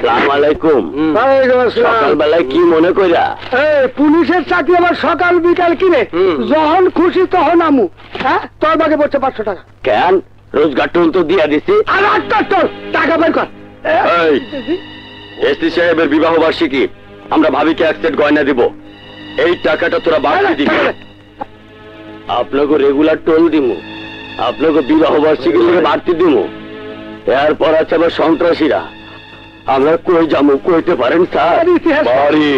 আসসালামু আলাইকুম। সকালবেলায় কি মনে কইরা? পুলিশের চাকরি আমার সকাল বিকাল কিনে যখন খুশি তখন আমু। হ্যাঁ, তোর বাগে পড়ছে 500 টাকা। কেন রোজগার টুন তো দিয়া দিছি। আর টাকা বের কর। এসপি সাহেবের বিবাহ বার্ষিকী, আমরা ভাবিকে এক সেট গয়না দিব, এই টাকাটা তোরা বাড়তি দিবি। আপনাকে রেগুলার টোল দিমু, আপনাকে বিবাহ বার্ষিকী থেকে বাড়তি দিমু। এরপর আছে আবার সন্ত্রাসীরা, আমরা কই যাবো কইতে পারেন স্যার? বাড়ি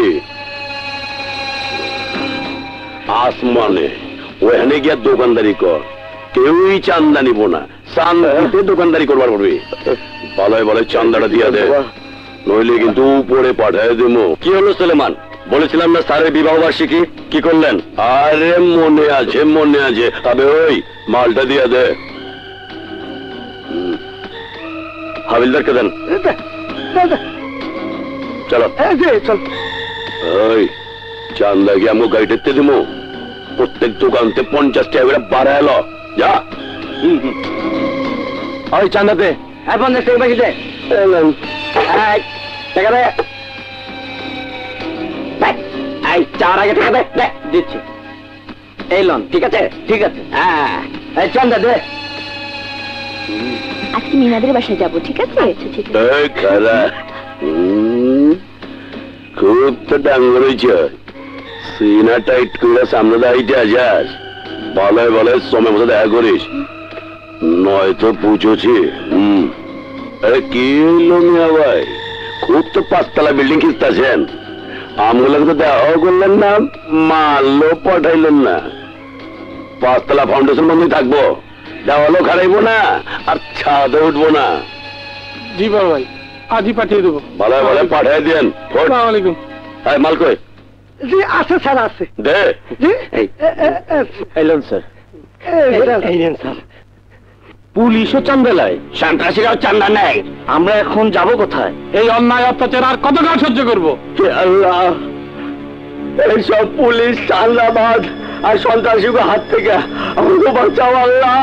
আসমানে, ওখানে গিয়া দোকানদারি কর, কেউই চান্দা নিব না, চান্দাতে দোকানদারি করবার পড়বি। বলায় বলে চান্দাটা দিয়া দে, নইলে কিন্তু উপরে পাঠায় দেবো। কি হলো সুলেমান, বলেছিলাম না স্যারের বিবাহ বার্ষিকী, কি করলেন? আরে মনে আছে মনে আছে, তবে ওই মালটা দিয়া দে। হাবিলদারকে দেন। চলো চল। ওই চান্দা কি আমগো গাড়িতে দিব, প্রত্যেক দোকানতে 50 টাকা করে বাড়া এলো। যা ওই চান্দাতে 50 টাকা বাকি দে। টাকা দে, এই 4 আগে টাকা দে। দিচ্ছি, এই লন। ঠিক আছে ঠিক আছে। হ্যাঁ, এই চান্দা দে। আজকে মিনাদের বাসায় যাবো, ঠিক আছে? আচ্ছা ঠিক আছে। খুব তো ডাঙ্গর হয়েছে, সিনা টাইট করে সামনে দাঁড়িয়ে যাস, বলে বলে সময় মতো দেখা করিস, নয়তো পুজোছি। আরে কি হইলো মিয়া ভাই, খুব তো 5 তলা বিল্ডিং খিস্তাছেন, আমগুলোকে তো দেখাও করলেন না, মালও পাঠাইলেন না। 5 তলা ফাউন্ডেশন বন্ধই থাকবো, দেওয়ালও খারাইবো না, আর ছাদে উঠবো না। জি বড় ভাই, আজই পাঠিয়ে দেবো। ভালো ভালো পাঠিয়ে দেন। আসসালামু আলাইকুম। হ্যাঁ, মাল কই? জি আছে স্যার, আছে। দে। জি এলেন স্যার। এই নেন স্যার। পুলিশও চান্দা নেয়, সন্ত্রাসীরাও চান্দা নেয়, আমরা এখন যাব কোথায়? এই অন্যায় অত্যাচার আর কতকাল সহ্য করবো? হে আল্লাহ, এইসব পুলিশ চান্দাবাজ আর সন্ত্রাসীকে হাত থেকে আমাকে বাঁচাও আল্লাহ,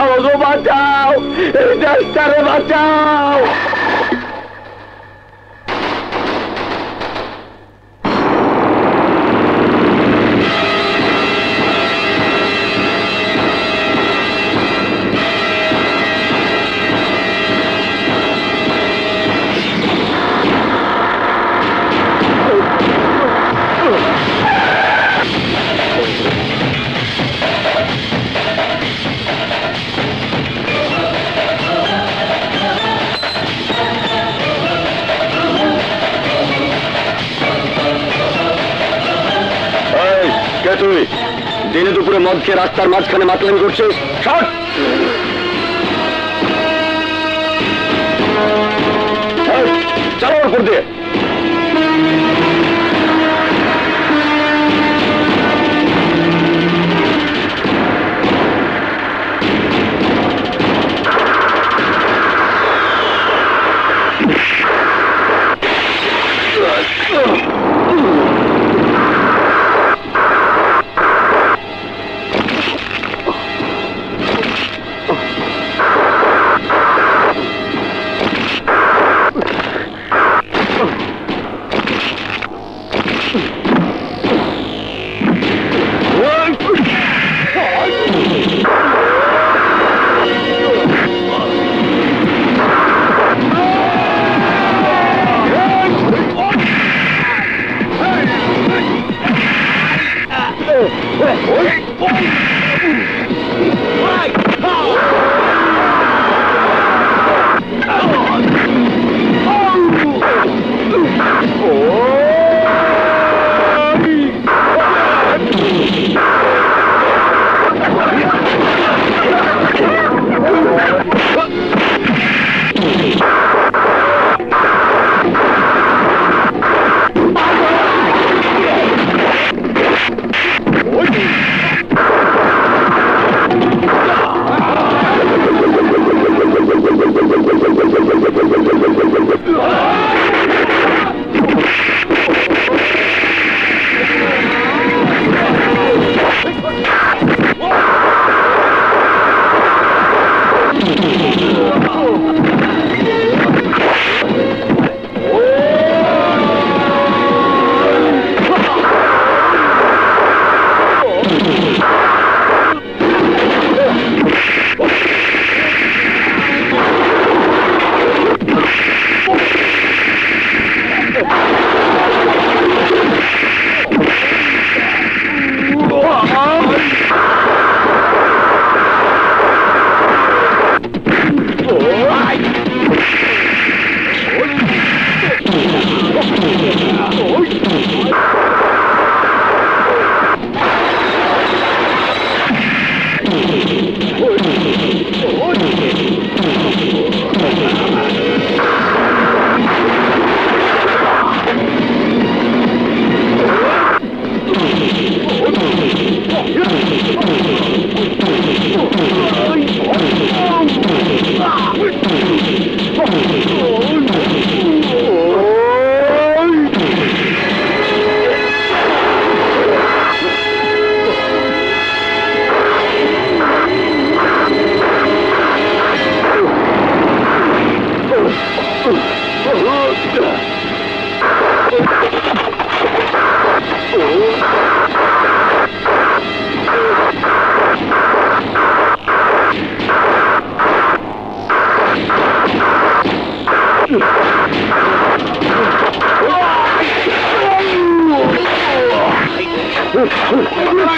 আমাকে বাঁচাও, এই দেশটারে বাঁচাও। তুই দিনে দুপুরে মদ খেয়ে রাস্তার মাঝখানে মাতলামি করছিস? শট! চালো ওর উপর দিয়ে।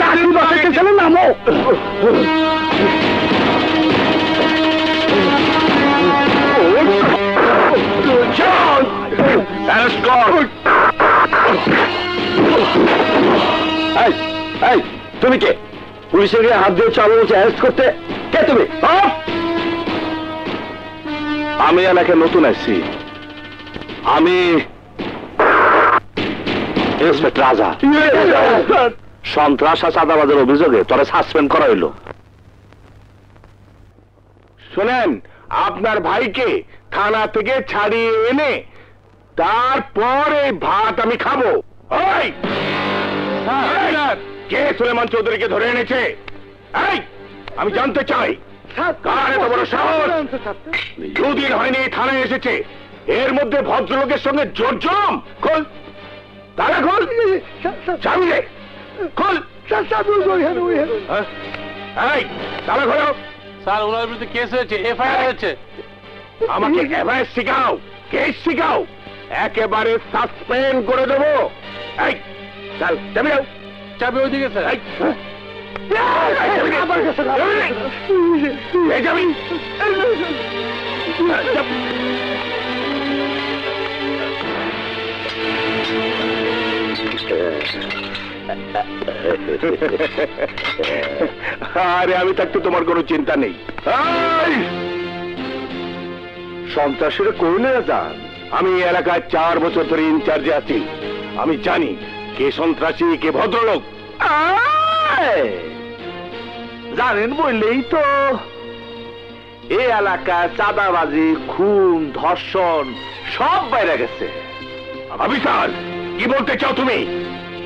চাকরি বসাতে ছিল নামো। তুমি কে? পুলিশের গায়ে হাত দিয়ে চালু হচ্ছে অ্যারেস্ট করতে? কে তুমি? আমি এলাকায় নতুন আসছি। আমি ইন্সপেক্টর রাজা। সন্ত্রাস আর চাঁদাবাজের অভিযোগে তোরা সাসপেন্ড করা হইল। শোনেন, আপনার ভাইকে থানা থেকে ছাড়িয়ে এনে তারপরে ভাত আমি খাবো। ওই কে সুলেমান চৌধুরীকে ধরে এনেছে? এই আমি জানতে চাই কার এত বড় সাহস? দুদিন হয়নি থানায় এসেছে, এর মধ্যে ভদ্রলোকের সঙ্গে জোরজম। খোল তারা, খোল চাবি দে, খোল। এই তারা খোলো। স্যার, ওনার বিরুদ্ধে কেস হয়েছে, এফআইআর হয়েছে। আমাকে এফআইআর শিখাও, কেস শিখাও, একেবারে সাসপেন্ড করে দেবো। এই চল, চাবি দাও। চাবি ওইদিকে স্যার। আরে আমি থাকতে তোমার কোনো চিন্তা নেই। সন্ত্রাসীরা করলে যান। আমি এলাকায় 4 বছর ধরে ইনচার্জে আছি। আমি জানি কে সন্ত্রাসী, কে ভদ্রলোক। জানেন বললেই তো এই এলাকায় চাঁদাবাজি, খুন, ধর্ষণ সব বাইরে গেছে। অফিসার, কি বলতে চাও তুমি?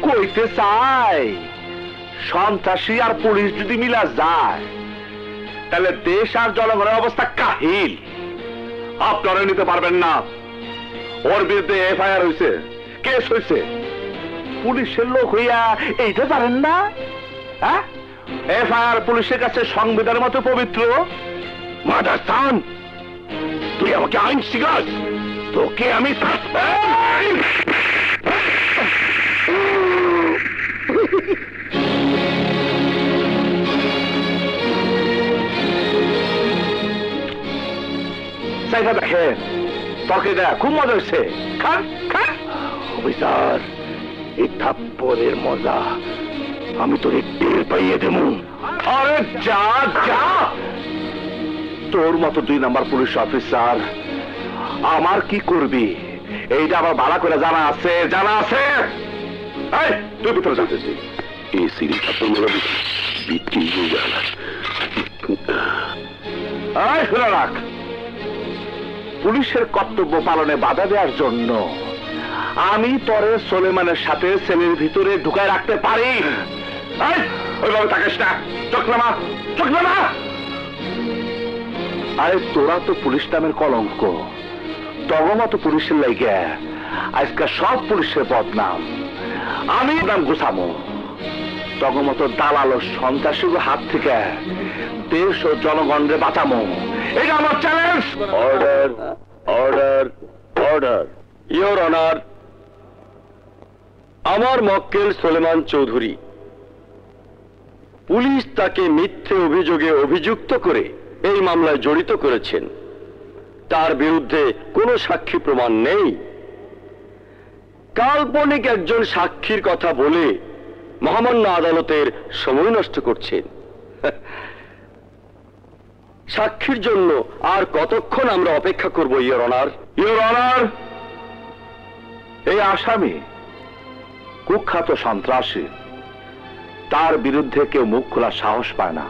কইতে চাই, সন্ত্রাসী আর পুলিশ যদি মিলা যায় তাহলে দেশ আর জনগণের অবস্থা কাহিল। আপনারা নিতে পারবেন না। ওর বিরুদ্ধে এফআইআর হয়েছে, কেস হয়েছে। পুলিশের লোক হইয়া এইটা জানেন না? হ্যাঁ, এফআইআর পুলিশের কাছে সংবিধানের মতো পবিত্র। মাদারস্থান, তুই আমাকে আইন শিখাস? তোকে আমি দেখেন, তরকারিটা খুব মজা হচ্ছে। খান খান। অফিসার, এই থাপ্পড়ের মজা আমি তোরে টের পাইয়ে দেব। আরে যা যা, তোর মতো 2 নাম্বার পুলিশ অফিসার আমার কি করবি এইটা আমার ভালো করে জানা আছে, জানা আছে। এই তুই ভিতরে যাচ্ছিস? এই সিঁড়ি থাপ্পড় মোড়া বিক্রি হয়ে গেল। এই শুনে রাখ, পুলিশের কর্তব্য পালনে বাধা দেওয়ার জন্য আমি তোরে সুলেমানের সাথে সেলের ভিতরে ঢুকায় রাখতে পারি। ওইভাবে থাকিস না, চোখ নামা, চোখ নামা। আরে তোরা তো পুলিশ নামের কলঙ্ক, তগমত পুলিশের লাইগে আজকাল সব পুলিশের বদনাম। আমি নাম গুছামো, তগমত দালাল ও সন্ত্রাসীর হাত থেকে দেশ ও জনগণকে বাঁচামো। এটা আমার challenge. Order, order, order. Your honour, আমার মক্কেল সুলেমান চৌধুরী, পুলিশ তাকে মিথ্যে অভিযোগে অভিযুক্ত করে এই মামলায় জড়িত করেছেন। তার বিরুদ্ধে কোনো সাক্ষী প্রমাণ নেই। কাল্পনিক একজন সাক্ষীর কথা বলে মহামান্য আদালতের সময় নষ্ট করছেন। সাক্ষীর জন্য আর কতক্ষণ আমরা অপেক্ষা করব ইওর অনার? ইওর অনার, এই আসামি কুখ্যাত সন্ত্রাসী, তার বিরুদ্ধে কেউ মুখ খোলার সাহস পায় না।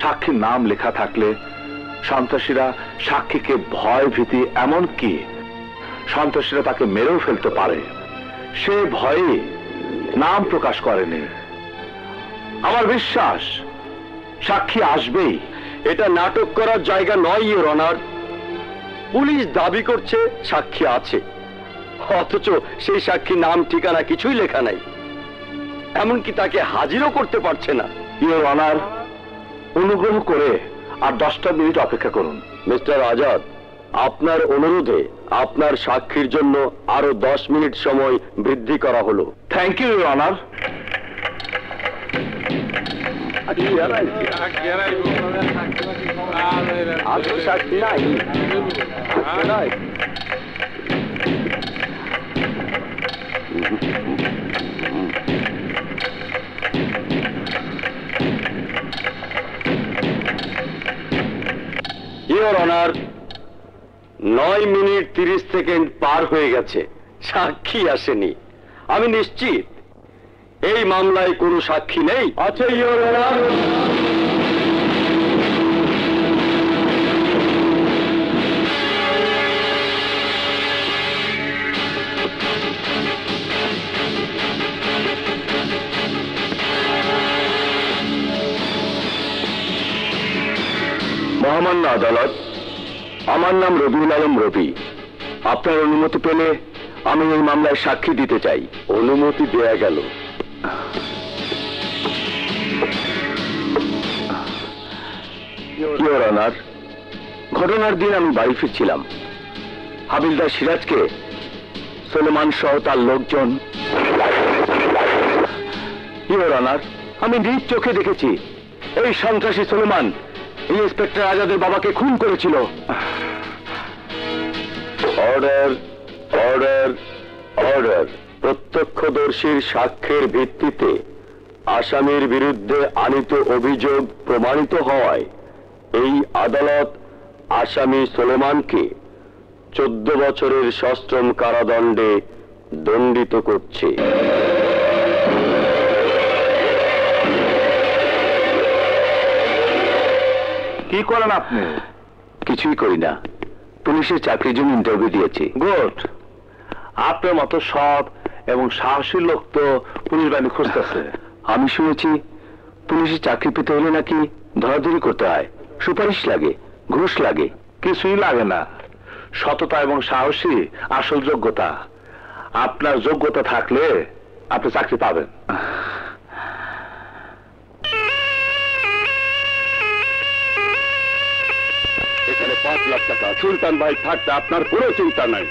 সাক্ষীর নাম লেখা থাকলে সন্ত্রাসীরা সাক্ষীকে ভয় ভীতি, এমনকি সন্ত্রাসীরা তাকে মেরেও ফেলতে পারে। সে ভয়ে নাম প্রকাশ করেনি। আমার বিশ্বাস সাক্ষী আসবেই। এটা নাটক করার জায়গা নয় ইওর অনার। পুলিশ দাবি করছে সাক্ষী আছে, অথচ সেই সাক্ষী নাম ঠিকানা কিছুই লেখা নাই, এমনকি তাকে হাজিরও করতে পারছে না। ইওর অনার, অনুগ্রহ করে আর 10টা মিনিট অপেক্ষা করুন। মিস্টার আজাদ, আপনার অনুরোধে আপনার সাক্ষীর জন্য আরো 10 মিনিট সময় বৃদ্ধি করা হলো। Thank you your honour. আর তো সাক্ষী নাই নাই ইওর অনার 9 মিনিট 30 সেকেন্ড পার হয়ে গেছে, সাক্ষী আসেনি। আমি নিশ্চিত এই মামলায় কোনো সাক্ষী নেই। আছে ইওর অনার। মহামান্য আদালত, আমার নাম রবিউল আলম রবি। আপনার অনুমতি পেলে আমি এই মামলায় সাক্ষী দিতে চাই। অনুমতি দেয়া গেল। ইওর অনার, ঘটনার দিন আমি বাড়ি ফিরছিলাম। হাবিলদার সিরাজকে সুলেমান সহ তার লোকজন, ইওর অনার, আমি নিজ চোখে দেখেছি এই সন্ত্রাসী সুলেমান ইন্সপেক্টর আজাদের বাবাকে খুন করেছিল। Order, order, order. প্রত্যক্ষদর্শীর সাক্ষ্যের ভিত্তিতে আসামির বিরুদ্ধে আনীত অভিযোগ প্রমাণিত হওয়ায় এই আদালত আসামি সুলেমানকে 14 বছরের সশ্রম কারাদণ্ডে দণ্ডিত করছে। কি করেন আপনি? কিছুই করি না, পুলিশের চাকরির জন্য ইন্টারভিউ দিয়েছি। গুড। আপনার মতো সৎ এবং সাহসী লোক তো পুলিশ বাহিনী খুঁজতেছে। আমি শুনেছি পুলিশের চাকরি পেতে হলে নাকি ধরাধরি করতে হয়, সুপারিশ লাগে, ঘুষ লাগে। কিছুই লাগে না, সততা এবং সাহসী আসল যোগ্যতা। আপনার যোগ্যতা থাকলে আপনি চাকরি পাবেন। এখানে 5 লাখ টাকা। সুলতান ভাই থাকতে আপনার কোনো চিন্তা নাই।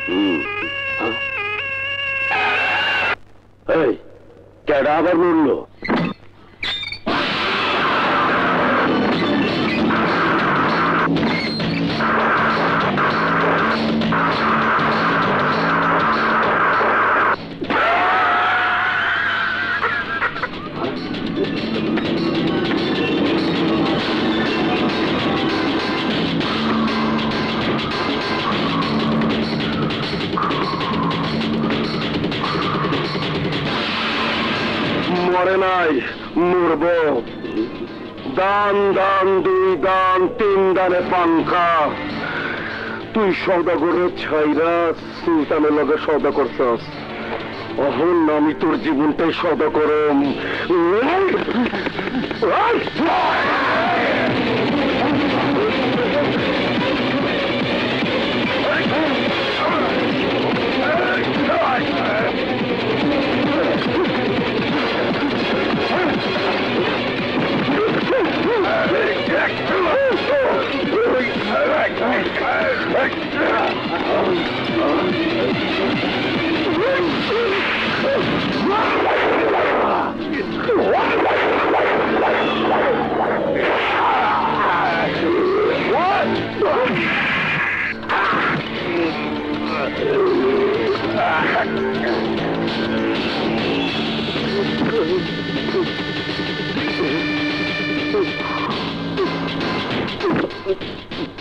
এই কেডা আবার মরল? মরে নাই, মরব। দান দান 2 দান 3 দানে পাঙ্খা। তুই সৌদাগরের ছাইরা সুলতানের লগে সৌদা করছস, অহন আমি তোর জীবনটাই সৌদা করম।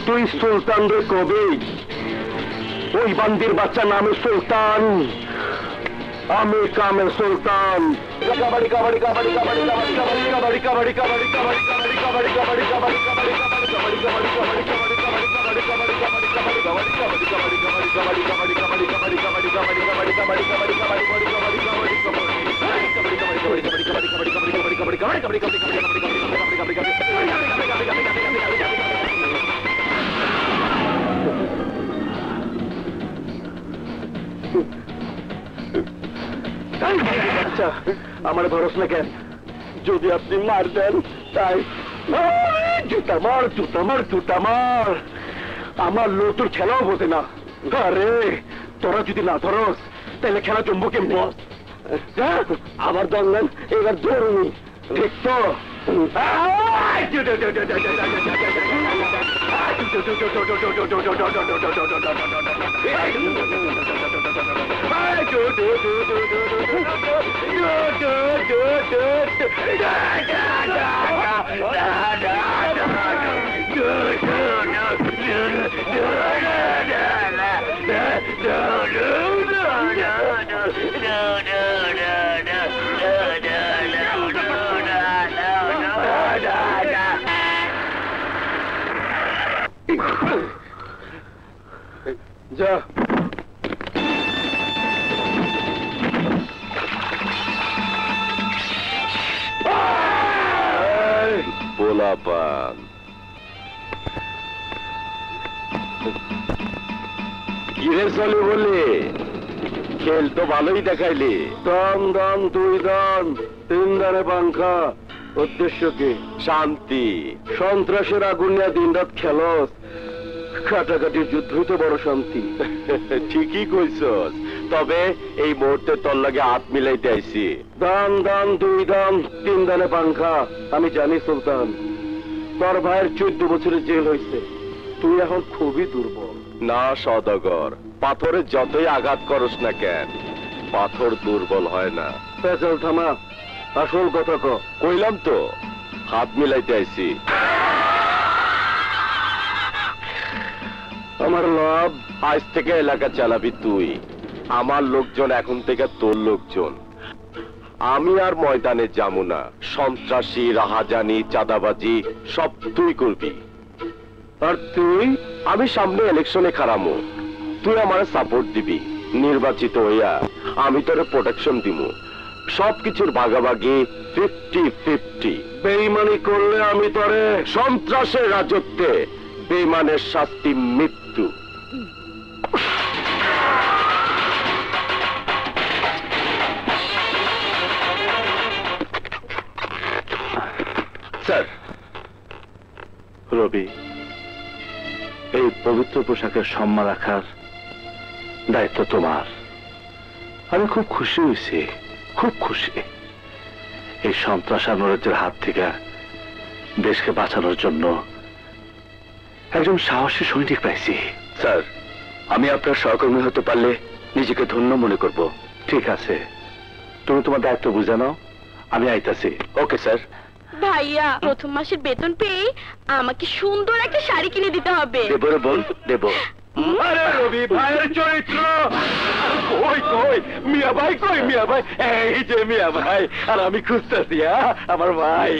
তুই সুলতান রে কবি, ওই বান্দির বাচ্চা নামে সুলতান, আমি কামে সুলতান। কাবাডি কাবাডি কাবাডি কাবাডি কাবাডি কাবাডি কাবাডি কাবাডি কাবাডি কাবাডি কাবাডি কাবাডি কাবাডি কাবাডি কাবাডি কাবাডি কাবাডি আমার ভরস না কেন? যদি আপনি মার দেন তাই জুতা মার, জুতা মার, জুতা মার। আমার লোটোর খেলাও বোঝে না। আরে তোরা যদি না ধরস তাহলে খেলা জমবো কেমনি? আবার দরলেন, এবার ধরুন। ঠিক তো? যা পোলাপান কিরে চলে বলে খেল তো ভালোই দেখাইলি দম দম দুই দম তিন দানে পাংখা উদ্দেশ্য কি শান্তি সন্ত্রাসের আগুন নিয়ে দিন রাত খেলস কাটাকাটির যুদ্ধই তো বড় শান্তি ঠিকই কইছস তবে এই মুহূর্তে তোর লাগে হাত মিলাইতে আইছি দান দান দুই দান তিন দানে পাংখা আমি জানি সুলতান তোর ভাইয়ের 14 বছরের জেল হয়েছে তুই এখন খুবই দুর্বল না সওদাগর পাথরে যতই আঘাত করস না কেন পাথর দুর্বল হয় না পেছল থামা আসল কথা কইলাম তো হাত মিলাইতে আইছি আমার লাভ আজ থেকে এলাকা চালাবি তুই আমার লোকজন এখন থেকে তোর লোকজন আমি আর ময়দানে যাবো না সন্ত্রাসী রাহাজানি চাঁদাবাজি সব তুই করবি আর তুই আমি সামনে ইলেকশনে খারামো তুই আমার সাপোর্ট দিবি নির্বাচিত হইয়া আমি তোরে প্রোটেকশন দিব সবকিছুর ভাগাভাগি 50-50 বেঈমানি করলে আমি তোরে সন্ত্রাসের রাজত্বে বেঈমানের শাস্তি মৃত্যু স্যার রবি এই পবিত্র পোশাকের সম্মান রাখার দায়িত্ব তোমার আমি খুব খুশি হয়েছি খুব খুশি এই সন্ত্রাস আর নৈরাজ্যের হাত থেকে দেশকে বাঁচানোর জন্য একজন সাহসী সৈনিক পাইছি স্যার আমি আপনার সহকর্মী হতে পারলে নিজেকে ধন্য মনে করব ঠিক আছে তুমি তোমার দায়িত্ব বুঝে নাও আমি আইতাছি ওকে স্যার ভাইয়া প্রথম মাসের বেতন পেয়ে আমাকে সুন্দর একটা শাড়ি কিনে দিতে হবে দেব রে বোন দেব আরে রবি ভাইয়ের চরিত্র কই কই মিয়া ভাই কই মিয়া ভাই এই যে মিয়া ভাই আর আমি খুঁজতেছি আমার ভাই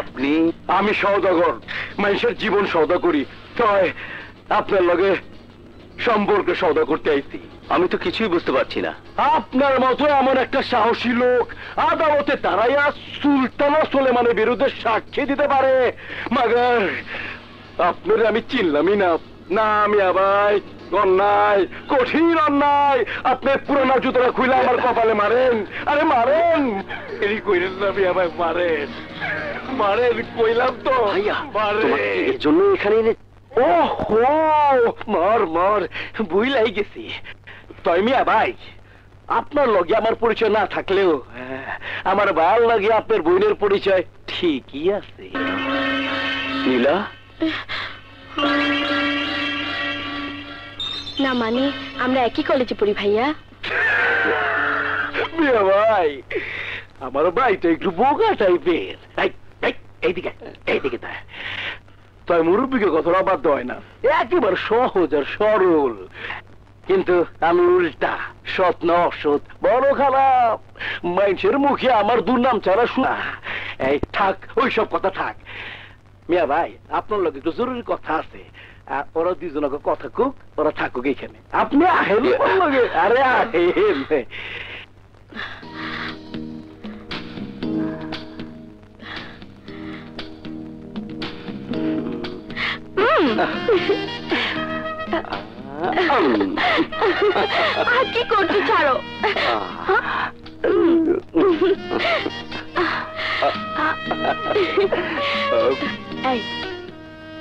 আপনি আমি সওদাগর মানুষের জীবন সওদা করি তাই আপনার লগে সম্পর্কে সওদা করতে আইছি আমি তো কিছুই বুঝতে পারছি না আপনার মতো এমন একটা সাহসী লোক আদালতে দাঁড়াইয়া সুলতানা সুলেমানের বিরুদ্ধে সাক্ষী দিতে পারে মাগার আপনার আমি চিনলামই না না মিয়া ভাই অন্যায় কঠিন অন্যায় আপনি পুরানা জুতোটা খুলে আমার কপালে মারেন আরে মারেন এই কইলেন না মিয়া ভাই মারেন মারেন কইলাম তো এর জন্য এখানে ও হো মার মার বুইলাই গেছি তাই মিয়া ভাই আপনার লগে আমার পরিচয় না থাকলেও আমার ভাইয়ের লগে আপনার বোনের পরিচয় ঠিকই আছে নীলা না মানে আমরা একই কলেজে পড়ি ভাইয়া মিয়া ভাই আমার ভাইটা একটু বোকা টাইপের এইদিকে এইদিকে তাই মুরব্বীকে কথাটা বাদ হয় না একেবারে সহজ আর সরল কিন্তু আমি উল্টা সৎ না অসৎ বড় খারাপ মানুষের মুখে আমার দুর্নাম ছাড়া শোনা এই থাক ওইসব কথা থাক মিয়া ভাই আপনার লোক একটু জরুরি কথা আছে ওরা দুজনকে কথা কুক ওরা থাকুক এখানে আপনি আহেন আরে আহেন কি করছো ছাড়ো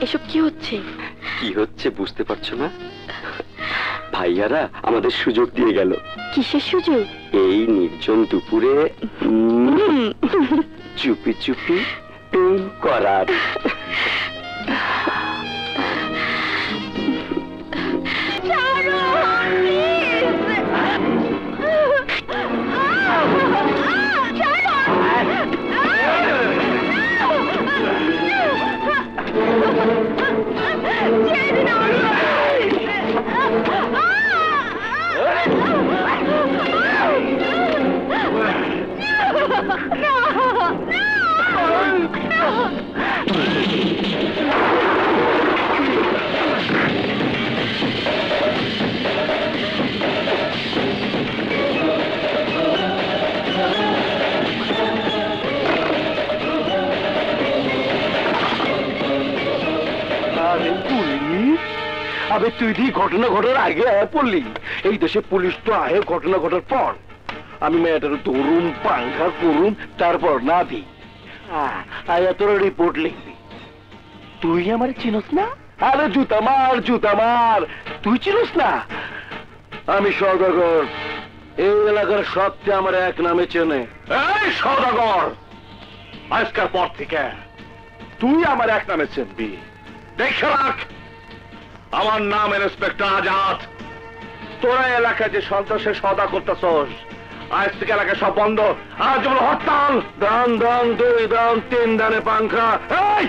এসব কি হচ্ছে? কি হচ্ছে বুঝতে পারছো না? ভাইয়ারা আমাদের সুযোগ দিয়ে গেল। কিসের সুযোগ? এই নির্জন দুপুরে চুপি চুপি প্রেম করার। আবে তুই কি ঘটনা ঘটার আগে পড়লি? এই দেশে পুলিশ তো আহে ঘটনা ঘটার পর। আমি মেয়েটার ধরুন পাংখা করুন তারপর না দিই আয়া তোর রিপোর্ট লিখবি। তুই আমার চিনস না? আরে জুতা মার, তুই চিনস না? আমি সওদাগর, এই এলাকার সবচেয়ে আমার এক নামে চেনে। এই সওদাগর, আজকের পর থেকে তুই আমার এক নামে চিনবি। দেখে রাখ, আমার নাম ইন্সপেক্টর আজাদ। তোরা এলাকায় যে সন্ত্রাসের সওদা করতেছস, আজ থেকে এলাকা সব বন্ধ। আজ যেমন হরতাল, দান 2 দান 3 দানে পাংখা। এই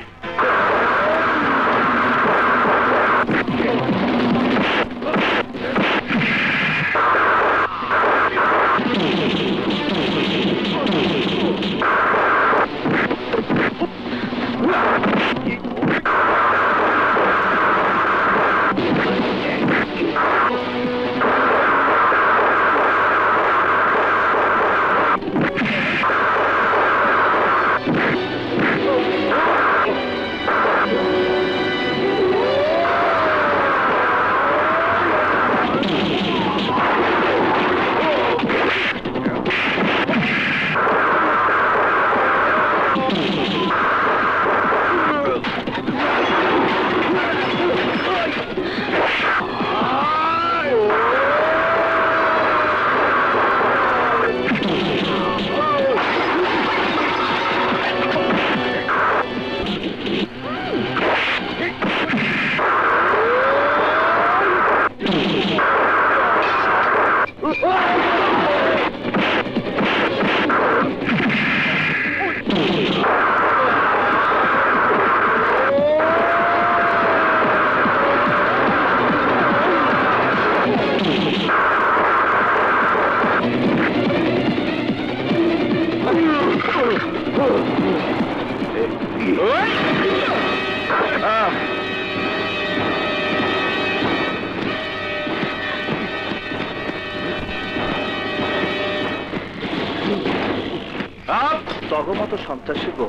তখন মতো সন্ত্রাসী গো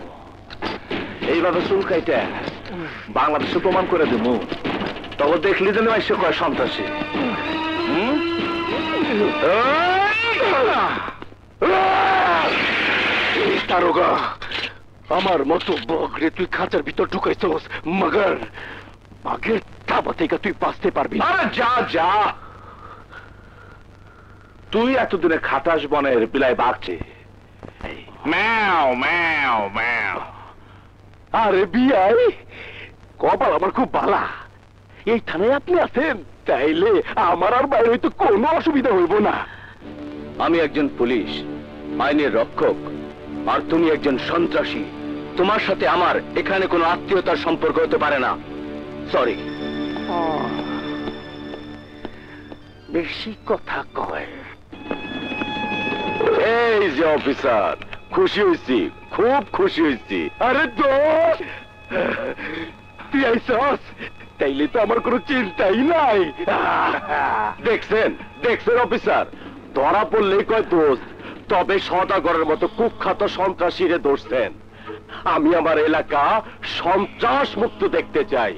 এইভাবে চুল কাইটা বাংলাদেশে প্রমাণ করে দেবো। তখন দেখলি যেন এসে কয় সন্ত্রাসী। দারোগা, আমার মতো বগরে তুই খাঁচার ভিতর ঢুকাইছস, মগর বাঘের থাবা থেকে তুই বাঁচতে পারবি। আরে যা যা, তুই এতদিনে খাটাস বনের বিলায় বাঘছে। ম্যাও ম্যাও ম্যাও। আরে বিয়াই, কপাল আমার খুব বালা, এই থানায় আপনি আছেন, তাইলে আমার আর বাইরে হয়তো কোনো অসুবিধা হইব না। আমি একজন পুলিশ, আইনের রক্ষক, আর তুমি একজন সন্ত্রাসী। তোমার সাথে আমার এখানে কোনো আত্মীয়তার সম্পর্ক হতে পারে না। সরি। বেশি কথা কয়। এই যে অফিসার, খুশি হয়েছি, খুব খুশি হয়েছি। আরে দোষ, তুই আইসস, তাইলে তো আমার কোনো চিন্তাই নাই। দেখছেন দেখছেন অফিসার, ধরা পড়লেই কয় দোষ, তবে সওদাগরের মতো কুখ্যাত সন্ত্রাসীরে ধরছেন। আমি আমার এলাকা সন্ত্রাস মুক্ত দেখতে চাই,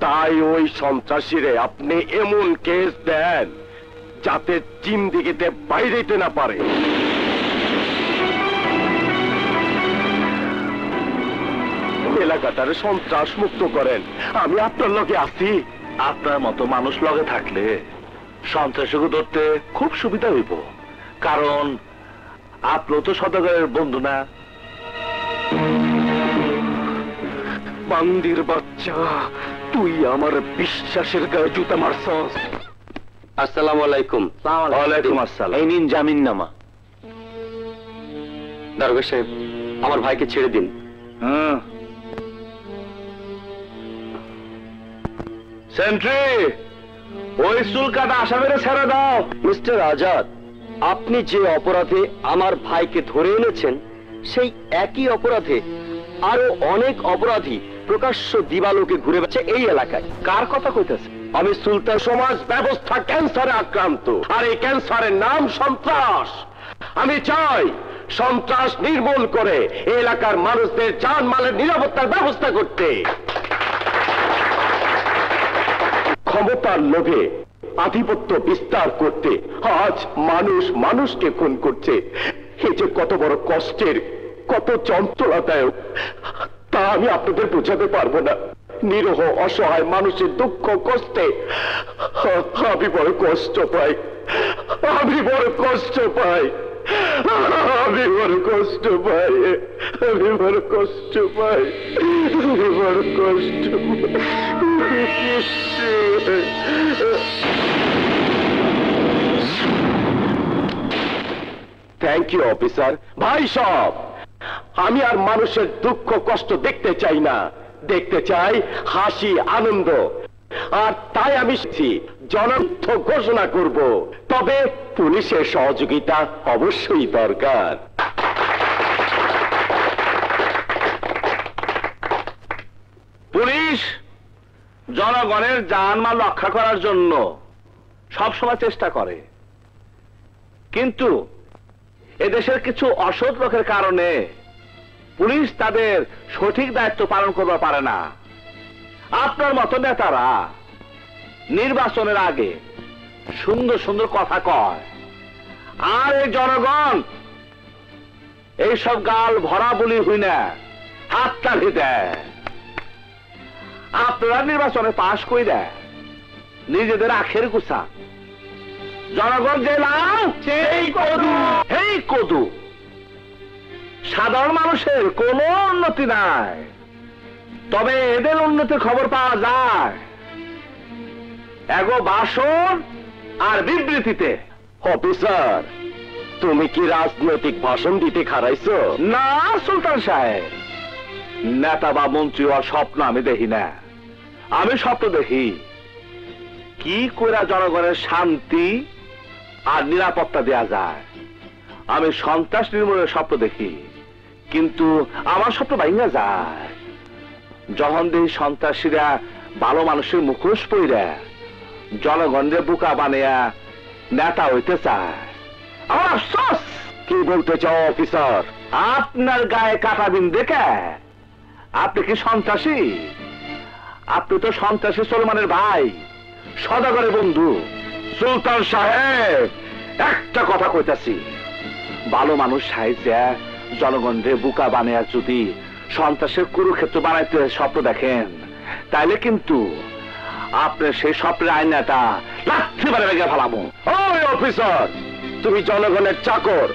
তাই ওই সন্ত্রাসীরে আপনি এমন কেস দেন যাতে জিন্দেগিতে বাইরেতে না পারে। এলাকাটারে সন্ত্রাস মুক্ত করেন, আমি আপনার লগে আছি। আপনার মতো মানুষ লগে থাকলে সন্ত্রাসীকে ধরতে খুব সুবিধা হইব, কারণ আপনিও তো সদাগরের বন্ধু না। বান্দির বাচ্চা, তুই আমার বিশ্বাসের গায়ে জুতা মারছস। আসসালামু আলাইকুম। ওয়ালাইকুম আসসালাম। এই নিন জামিননামা। দারোগা সাহেব, আমার ভাইকে ছেড়ে দিন। সেন্ট্রি, ওই চুলকাটা আসামিরা ছেড়ে দাও। মিস্টার আজাদ, আপনি যে অপরাধে আমার ভাইকে ধরে এনেছেন, সেই একই অপরাধে আরো অনেক অপরাধী প্রকাশ্য দিবালোকে ঘুরে বেড়াচ্ছে এই এলাকায়। কার কথা কইতেছে? আমি সুলতান। সমাজ ব্যবস্থা ক্যান্সারে আক্রান্ত, আর এই ক্যান্সারের নাম সন্ত্রাস। আমি চাই সন্ত্রাস নির্মূল করে এই এলাকার মানুষদের জানমালের নিরাপত্তার ব্যবস্থা করতে। ক্ষমতার লোভে আধিপত্য বিস্তার করতে আজ মানুষ মানুষকে খুন করছে। এই যে কত বড় কষ্টের, কত যন্ত্রণাদায়ক, তা আমি আপনাদের বোঝাতে পারবো না। নিরহ অসহায় মানুষের দুঃখ কষ্টে আমি বড় কষ্ট পাই, আমি বড় কষ্ট পাই, আমি বড় কষ্ট পাই, আমি বড় কষ্ট পাই, আমি বড় কষ্ট পাই। Thank you officer. ভাই সব, আমি আর মানুষের দুঃখ কষ্ট দেখতে চাই না, দেখতে চাই হাসি আনন্দ। আর তাই আমি জনযুদ্ধ ঘোষণা করব, তবে পুলিশের সহযোগিতা অবশ্যই দরকার। পুলিশ জনগণের জানমাল রক্ষা করার জন্য সবসময় চেষ্টা করে, কিন্তু এদেশের কিছু অসৎ লোকের কারণে পুলিশ তাদের সঠিক দায়িত্ব পালন করতে পারে না। আপনার মতো নেতারা নির্বাচনের আগে সুন্দর সুন্দর কথা কয়, আর এই জনগণ এইসব গাল ভরা বলি হই না হাততালি দেয়। আপনারা নির্বাচনে পাশ করে দেয় নিজেদের আখের গুছা, জনগণ যে লাল সেই কদু, সেই কদু। সাধারণ মানুষের কোনো উন্নতি নাই, তবে এদের উন্নতির খবর পাওয়া যায় এগো ভাষণ আর বিবৃতিতে। অফিসার, তুমি কি রাজনৈতিক ভাষণ দিতে খারাইছো? না সুলতান সাহেব, নেতা বা মন্ত্রী হওয়ার স্বপ্ন আমি দেখি না। আমি স্বপ্ন দেখি কি করে জনগণের শান্তি আর নিরাপত্তা দেয়া যায়। আমি সন্ত্রাস নির্মূলের স্বপ্ন দেখি, কিন্তু আমার স্বপ্ন ভাঙা যায় যখন দেখি সন্ত্রাসীরা ভালো মানুষের মুখোশ পইরা জনগণের বোকা বানিয়া নেতা হইতে চায়। আমার আফসোস। কি বলতে চাও অফিসার? আপনার গায়ে কাটা বিন দেখে আপনি কি সন্ত্রাসী? আপনি তো সন্ত্রাসী সলমানের ভাই, সদাগরের বন্ধু। সুলতান সাহেব, একটা কথা কইতাছি, ভালো মানুষ সাইজা জনগণের বুকা বানিয়া যদি সন্ত্রাসের কুরুক্ষেত্র বানাইতে স্বপ্ন দেখেন, তাইলে কিন্তু আপনার সেই স্বপ্নের আয়নাটা লাথি মারে ভেঙে ফেলাবো। ওই অফিসার, তুমি জনগণের চাকর,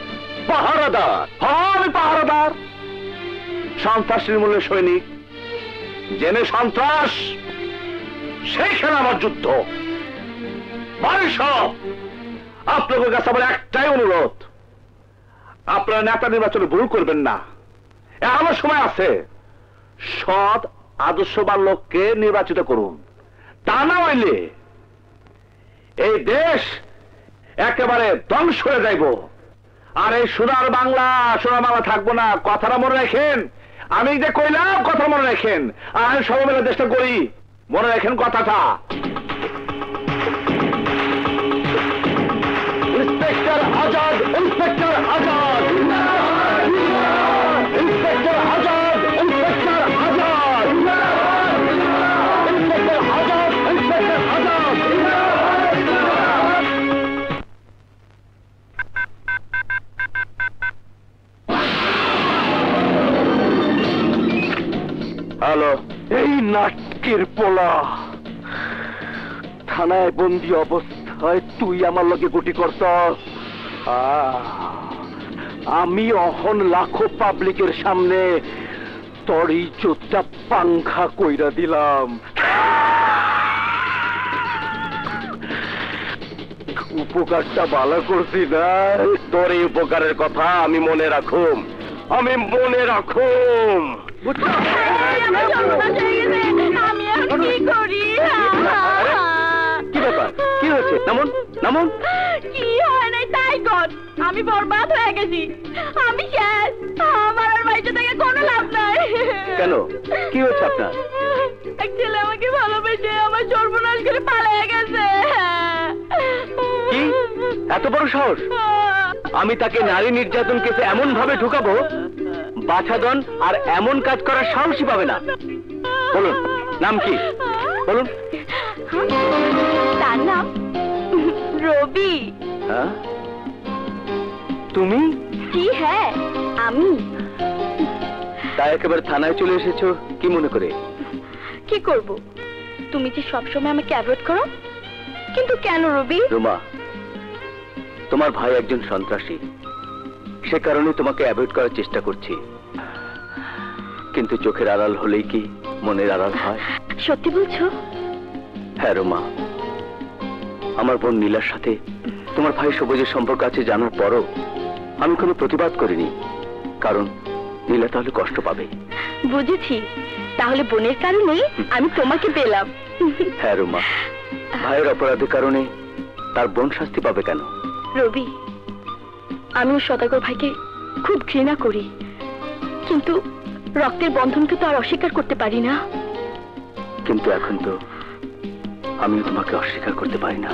পাহারাদার। আমি পাহারাদার, সন্ত্রাস নির্মূলের সৈনিক। জেনে সন্ত্রাস, সেইখানে আমার যুদ্ধ। ভাই সব, আপনাদের কাছে আমার একটাই অনুরোধ, আপনারা নেতা নির্বাচনে ভুল করবেন না। এখনো সময় আছে, সৎ আদর্শবান লোককে নির্বাচিত করুন। তা না হইলে এই দেশ একেবারে ধ্বংস হয়ে যাইব। আর এই সোনার বাংলা থাকবো না। কথাটা মনে রাখেন, আমি যে কইলাম কথা মনে রাখেন, আর আমি সবাই মিলে চেষ্টা করি, মনে রাখেন কথাটা। Inspector Azad, inspector Azad, inspector Azad, inspector Azad, inspector Azad, inspector Azad. Hello, এই নাটকের পোলা থানায় বন্দি অবস্থা হয় তুই আমার লগে গুটি করত, আমি অহন লাখো পাবলিকের সামনে তোর ইজ্জতটা পাংখা কইরা দিলাম। উপকারটা ভালো করছি না? তোর এই উপকারের কথা আমি মনে রাখুম, আমি মনে রাখুম। আমি এখন কি করি? কি ব্যাপার, কি হয়েছে? নামুন নামুন। কি হয় নাই তাই কর, আমি বরবাদ হয়ে গেছি, আমি শেষ, আমার আর বাইরে থেকে কোনো লাভ নাই। কেন, কি হয়েছে আপনার? এক ছেলে আমাকে ভালোবেসে আমার সর্বনাশ করে পালিয়ে গেছে। কি এত বড় সাহস? আমি তাকে নারী নির্যাতন কেসে এমন ভাবে ঢুকাবো বাছাধন আর এমন কাজ করার সাহসই পাবে না। বলুন নাম কি, বলুন। তার নাম রবি। হ্যাঁ তুমি? কি? হ্যাঁ আমি। তাই একেবারে থানায় চলে এসেছো কি মনে করে? কি করব, তুমি যে সবসময় আমাকে অ্যাভয়েড করো। কিন্তু কেন রবি? রুমা, তোমার ভাই একজন সন্ত্রাসী, সে কারণে তোমাকে অ্যাভয়েড করার চেষ্টা করছি। কিন্তু চোখের আড়াল হলেই কি মনের আড়াল হয়? সত্যি বলছো? হ্যাঁ রুমা, আমার বোন নীলার সাথে তোমার ভাই সবুজের সম্পর্ক আছে জানার পরও আমি কোনো প্রতিবাদ করিনি, কারণ নীলা তাহলে কষ্ট পাবে। বুঝেছি, তাহলে বোনের কারণেই আমি তোমাকে পেলাম। হ্যাঁ রুমা, ভাইয়ের অপরাধের কারণে তার বোন শাস্তি পাবে কেন? রবি, আমিও সদাগর ভাইকে খুব ঘৃণা করি, কিন্তু রক্তের বন্ধনকে তো আর অস্বীকার করতে পারি না। কিন্তু এখন তো আমিও তোমাকে অস্বীকার করতে পারি না।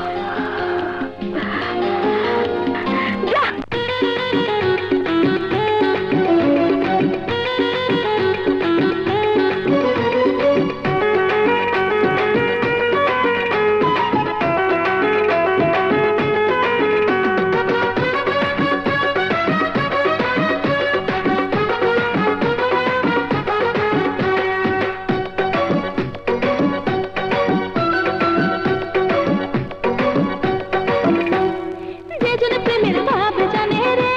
প্রেমের ভাব জানে রে,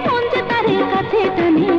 মন যে তারে কাছে টানে